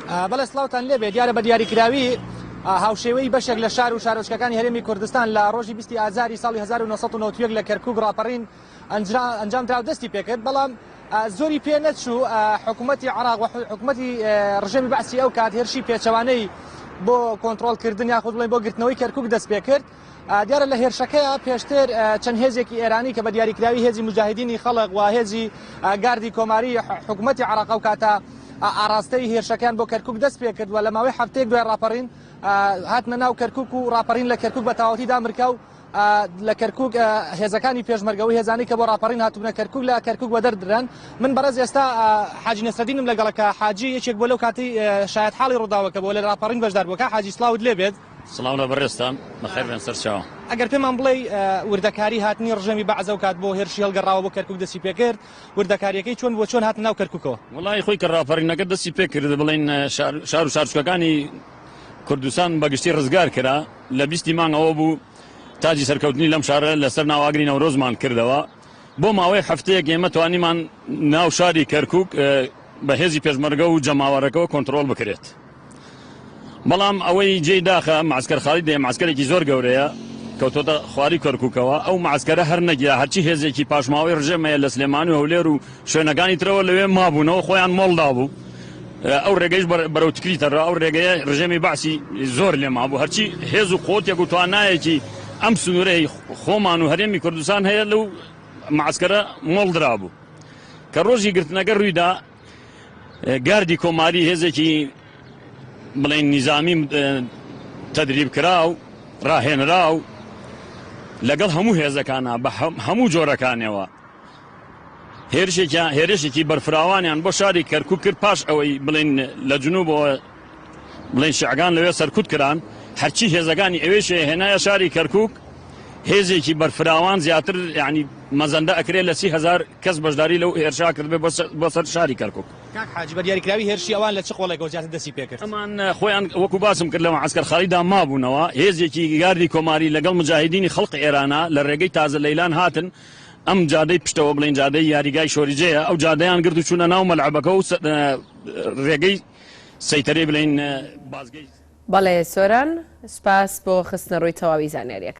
بەڵێ سڵاوتان لێبێ دیارە بە دیاریکراوی هاوشێوەی بەشێک لە شار و شارۆچکەکانی هەرێمی کوردستان لە ڕۆژی 20 ئازاری ساڵی 1991 لە کەرکووک ڕاپەڕین ئەنجامدرا و دەستی پێکرد بەڵام زۆری پێ نەچوو حکوومەتی عراق و حکوومەتی ڕژێمی بەعسی ئەو کات هێرشی پێچەوانەی بۆ کۆنتڕۆڵکردن یاخود بڵێن بۆ گرتنەوەی کەرکووک دەست پێ کرد. دیارە لە هێرشەکەیە پێشتر چەند هێزێکی ئێرانی کە بە دیاریکراوی هێزی مجاهدینی خەڵق و هێزی گاردی کۆماری حکوومەتی عراق ئەو کاتە ئاراستەی هێرشەکان بۆ کەرکووک دەست پێ کرد و لە ماوەی هەفتەیەک دوای ڕاپەڕین هاتنە ناو کەرکووک و ڕاپەڕین لە کەرکووک بە تەواوەتی دامرکا و لە کەرکووک هێزەکانی پێشمەرگەوەی هێزانی کە بۆ ڕاپەڕین هاتوونە کەرکووک لە کەرکووک بە دەردران. من بەڕێز ئێستا حاجی نەسرەدینم لەگەڵەکە حاجی یەکێک بۆ لەو کاتی شایەت حاڵی ڕووداوەکە بۆ لە ڕاپەڕین بەشدار بووکە. حاجی سڵاوت لێبێت. سڵاو لە بەڕێستان بەخێر بێن سەرچاوە. ئەگەر پێمان بڵێ وردەکاری هاتنی ڕژێمی بەعزە و کات بۆ هێرشی هەڵگەڕاوە بۆ کەرکووک دەستی پێکرد وردەکاریەکەی چۆن بۆ چۆن هاتن ناو کەرکووکەوە؟ وڵای خۆی کە ڕاپەڕینەکە دەستی پێکرد بڵێن شار و شارچکەکانی کوردستان بەگشتی ڕزگار کرا لە 20 مانگەوە بوو تاجی سەرکەوتنی لەم شارە لەسەر ناواگری نەورۆزمان کردەوە. بۆ ماوەی هەفتەیەک ئێمە توانیمان ناو شاری کەرکووک بە هێزی پێشمەرگە و جەماوەڕەکەەوە کۆنتڕۆڵ بکرێت. بەڵام ئەوەی جێی داخە معسکەر خاڵید دێ معسکەرێکی زۆر گەورەیە کەوتۆتە خواری کەرکووکەوە. ئەو معسکەرە هەر نەگیا هەرچی هێزێکی پاشماوەی ڕژێمەیە لە سلێمانی و هەولێر و شوێنەکانی ترەوە لەوێ مابوونەوە خۆیان مۆڵدا بوو. ئەو ڕێگەیش بەرەوتکریتەڕ ئەو ڕێگەیە ڕژێمی باسی زۆر لێ مابوو هەرچی هێز و قۆتێک و توانایەکی ئەم سنوورەی خۆمان و هەرێمی کوردستان هەیە لەو معسکەرە مۆڵدرا بوو کە ڕۆژی گرتنەکە ڕوویدا گاردی کۆماری هێزێکی بڵێن نیزامی تەدریب کرا و ڕاهێنرا و لەگەڵ هەموو هێزەکانە بە هەموو جۆرەکانەوە هێرشێکی بەرفراوانیان بۆ شاری کەرکووک کرد. پاش ئەوەی بڵێن لە جنوبەوە بڵێن شیعگان لەوێ سەرکوت کران هەرچی هێزەکانی ئەوێش هێنایە شاری کەرکووک هێزێکی بەرفراوان زیاتر یعنی مەزەندە ئەکرێت لە 30,000 کەس بەشداری لەو هێرشا کرد بۆ سەر شاری کەرکووک. کاک حاجی بە دیاریکراوی هێرشی ئەوان لە چ خۆڵێکەوە زیاتر دەستی پێکرد؟ ئەمان خۆیان وەکو باسم کرد لە معسکەر خاڵیدا مابوونەوە هێزێکی گاردی کۆماری لەگەڵ مجاهدینی خەڵقی ئێرانە لە ڕێگەی تازە لەیلان هاتن ئەم جادەی پشتەوە بڵێن جادەی یاریگای شۆریجەیە ئەو جادەیان گرت و چوونە ناو مەلعەبەکە و ڕێگەی سەیتەرەی بڵێن بازگەی. بەڵێ سۆران سپاس بۆ خستنە ڕووی تەواوی زانیاریەکە.